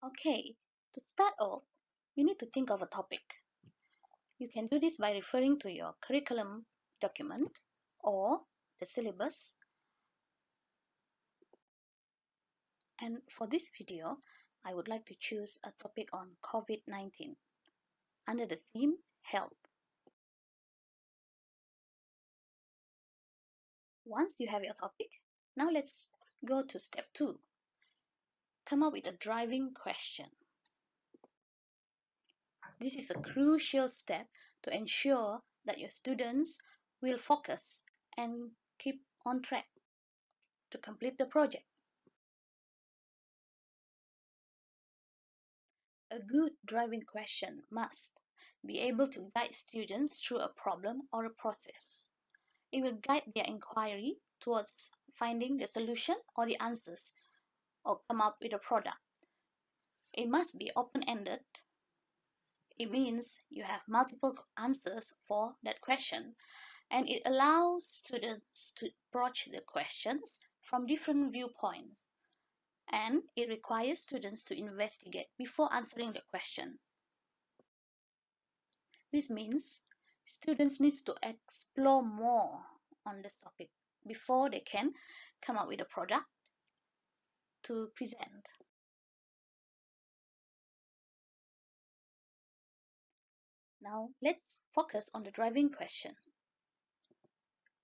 Okay, to start off, you need to think of a topic. You can do this by referring to your curriculum document or the syllabus. And for this video, I would like to choose a topic on COVID-19 under the theme Help. Once you have your topic, now let's go to step 2. Come up with a driving question. This is a crucial step to ensure that your students will focus and keep on track to complete the project. A good driving question must be able to guide students through a problem or a process. It will guide their inquiry towards finding the solution or the answers or come up with a product. It must be open-ended. It means you have multiple answers for that question, and it allows students to approach the questions from different viewpoints. And it requires students to investigate before answering the question. This means students need to explore more on the topic before they can come up with a product to present. Now let's focus on the driving question.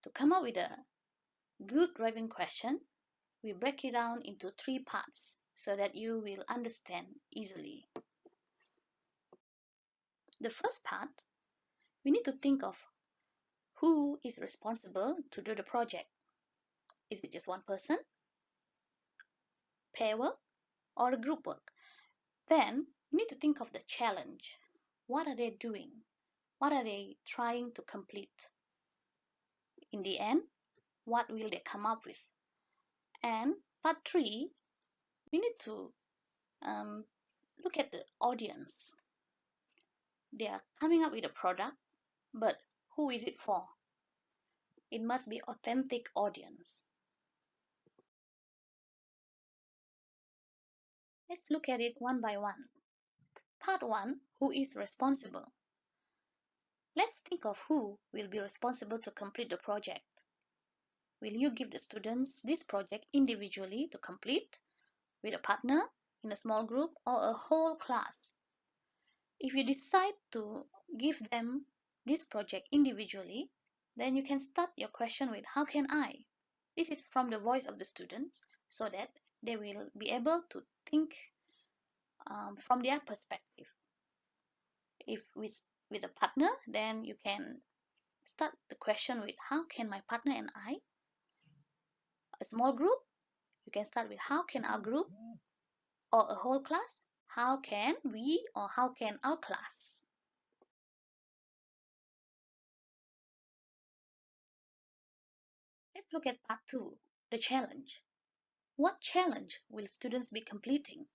To come up with a good driving question, we break it down into 3 parts so that you will understand easily. The first part, we need to think of who is responsible to do the project. Is it just one person, pair work, or a group work? Then you need to think of the challenge. What are they doing? What are they trying to complete? In the end, what will they come up with? And part 3, we need to look at the audience. They are coming up with a product, but who is it for? It must be authentic audience. Let's look at it one by one. Part 1, who is responsible? Let's think of who will be responsible to complete the project. Will you give the students this project individually to complete, with a partner, in a small group, or a whole class? If you decide to give them this project individually, then you can start your question with how can I? This is from the voice of the students so that they will be able to think from their perspective. If with a partner, then you can start the question with how can my partner and I? A small group, you can start with how can our group, or a whole class, how can we or how can our class? Let's look at part 2, the challenge. What challenge will students be completing?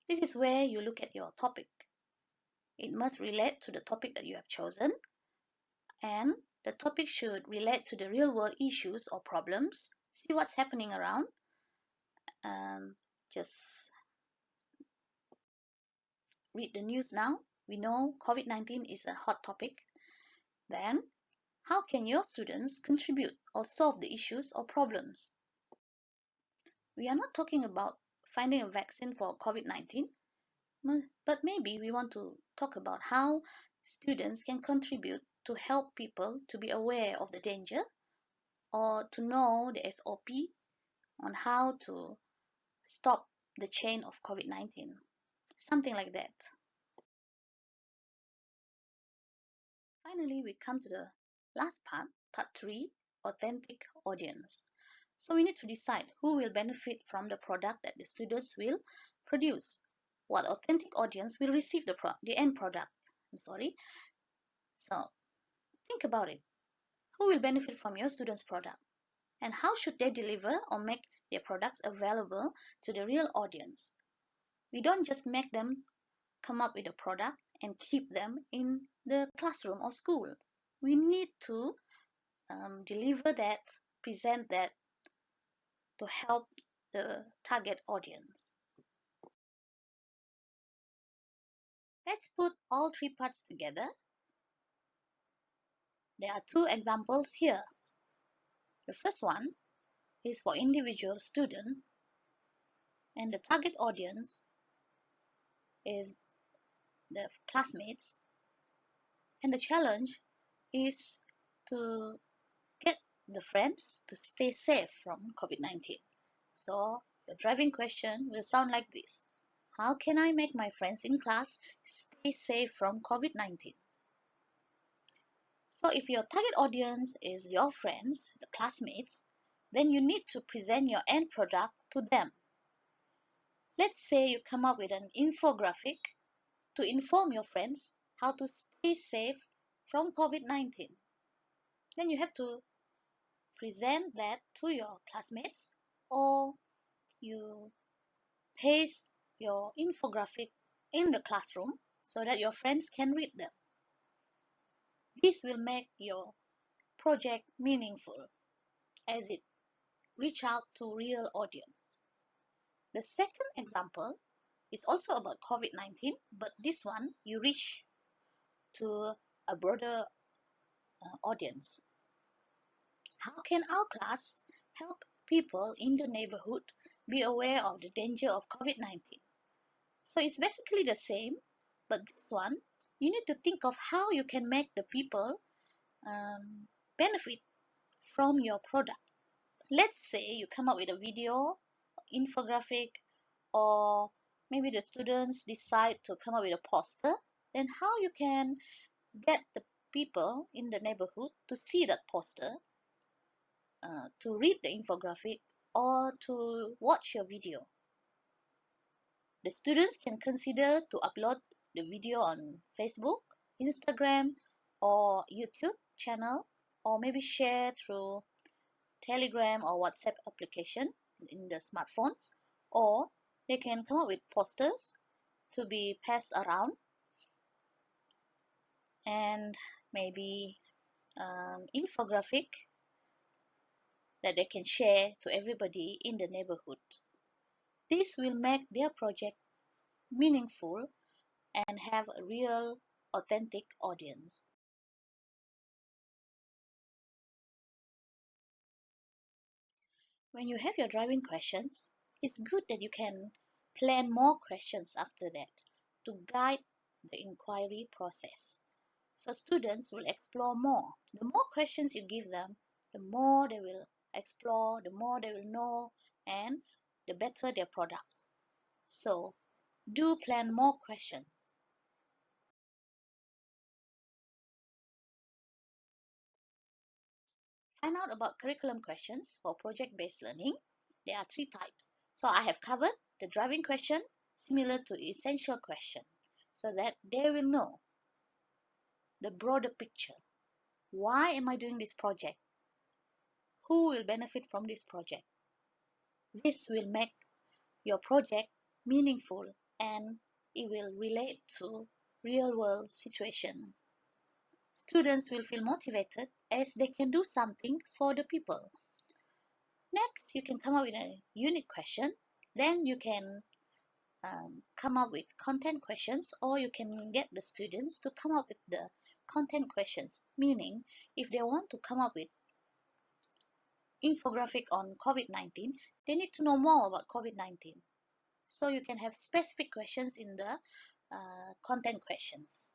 This is where you look at your topic. It must relate to the topic that you have chosen, and the topic should relate to the real world issues or problems. See what's happening around. Just read the news now. We know COVID-19 is a hot topic. Then, how can your students contribute or solve the issues or problems? We are not talking about finding a vaccine for COVID-19, but maybe we want to talk about how students can contribute to help people to be aware of the danger or to know the SOP on how to stop the chain of COVID-19. Something like that. Finally, we come to the last part, part 3, authentic audience. So we need to decide who will benefit from the product that the students will produce. What authentic audience will receive the end product? So think about it. Who will benefit from your students' product? And how should they deliver or make their products available to the real audience? We don't just make them come up with a product and keep them in the classroom or school. We need to deliver that, present that to help the target audience. Let's put all three parts together. There are two examples here. The first one is for individual student, and the target audience is the classmates, and the challenge is to get the friends to stay safe from COVID-19. So your driving question will sound like this: how can I make my friends in class stay safe from COVID-19? So if your target audience is your friends, the classmates, then you need to present your end product to them. Let's say you come up with an infographic to inform your friends how to stay safe from COVID-19. Then you have to present that to your classmates, or you paste your infographic in the classroom so that your friends can read them. This will make your project meaningful as it reach out to real audience. The second example is also about COVID-19, but this one you reach to a broader audience. How can our class help people in the neighborhood be aware of the danger of COVID-19? So it's basically the same, but this one, you need to think of how you can make the people benefit from your product. Let's say you come up with a video, infographic, or maybe the students decide to come up with a poster. Then how you can get the people in the neighborhood to see that poster, to read the infographic, or to watch your video. The students can consider to upload the video on Facebook, Instagram, or YouTube channel, or maybe share through Telegram or WhatsApp application in the smartphones, or they can come up with posters to be passed around, and maybe infographic that they can share to everybody in the neighborhood. This will make their project meaningful and have a real, authentic audience. When you have your driving questions, it's good that you can plan more questions after that to guide the inquiry process. So students will explore more. The more questions you give them, the more they will explore, the more they will know, and the better their product. So do plan more questions. Find out about curriculum questions for project-based learning. There are three types. So I have covered the driving question, similar to essential question, so that they will know the broader picture. Why am I doing this project? Who will benefit from this project? This will make your project meaningful, and it will relate to real-world situation. Students will feel motivated as they can do something for the people. Next, you can come up with a unit question. Then you can come up with content questions, or you can get the students to come up with the content questions, meaning if they want to come up with infographic on COVID-19, they need to know more about COVID-19. So you can have specific questions in the content questions.